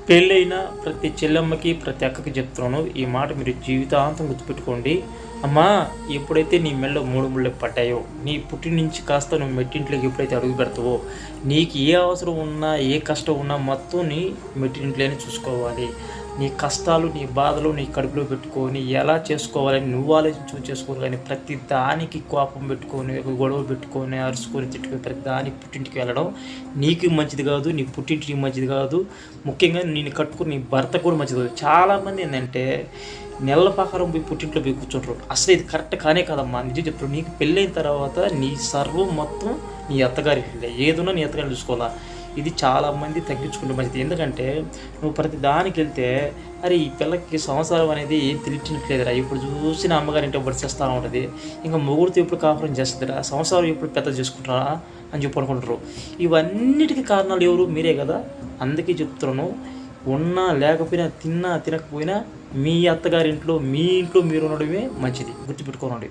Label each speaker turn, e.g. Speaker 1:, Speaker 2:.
Speaker 1: పెళ్ళైన ప్రతి చెల్లెమ్మకి, ప్రతి అక్కకి చెప్తున్నాను. ఈ మాట మీరు జీవితాంతం గుర్తుపెట్టుకోండి. అమ్మా, ఎప్పుడైతే నీ మెడలో 3 ముళ్ళు పడ్డాయో, నీ పుట్టిన నుంచి కాస్త నువ్వు మెట్టింట్లోకి ఎప్పుడైతే అడుగు పెడతావో, నీకు ఏ అవసరం ఉన్నా, ఏ కష్టం ఉన్నా మొత్తం నీ మెట్టింట్లోనే చూసుకోవాలి. నీ కష్టాలు, నీ బాధలు నీ కడుపులో పెట్టుకొని ఎలా చేసుకోవాలని నువ్వు చేసుకోవాలి. కానీ ప్రతి దానికి కోపం పెట్టుకొని, గొడవ పెట్టుకొని, అరుచుకొని, తిట్టుకొని ప్రతి దానికి పుట్టింటికి వెళ్ళడం నీకు మంచిది కాదు, నీ పుట్టింటికి మంచిది కాదు. ముఖ్యంగా నేను కట్టుకుని నీ భర్త కూడా మంచిది కాదు. చాలామంది ఏంటంటే నెలల ప్రకారం పోయి పుట్టింట్లో పోయి కూర్చుంటారు. అసలు ఇది కరెక్ట్ కానే కాదమ్మా. నిజం చెప్తారు. నీకు పెళ్ళైన తర్వాత నీ సర్వం మొత్తం నీ అత్తగారికి ఏదున్నా నీ అత్తగారిని చూసుకోవాలా. ఇది చాలామంది తగ్గించుకుంటే మంచిది. ఎందుకంటే నువ్వు ప్రతి దానికి వెళ్తే అరే ఈ పిల్లకి సంసారం అనేది ఏం తెలియట్లేదురా, ఇప్పుడు చూసిన అమ్మగారింటి చేస్తూ ఉంటుంది, ఇంకా మొగుడితో ఎప్పుడు కాపురం చేస్తుందిరా, సంసారం ఎప్పుడు పెద్ద చేసుకుంటారా అని చెప్పి అనుకుంటారు. ఇవన్నిటికీ కారణాలు ఎవరు? మీరే కదా. అందుకే చెప్తున్నాను, ఉన్నా లేకపోయినా, తిన్నా తినకపోయినా మీ అత్తగారింట్లో, మీ ఇంట్లో మీరు ఉండడమే మంచిది. గుర్తుపెట్టుకోనండి.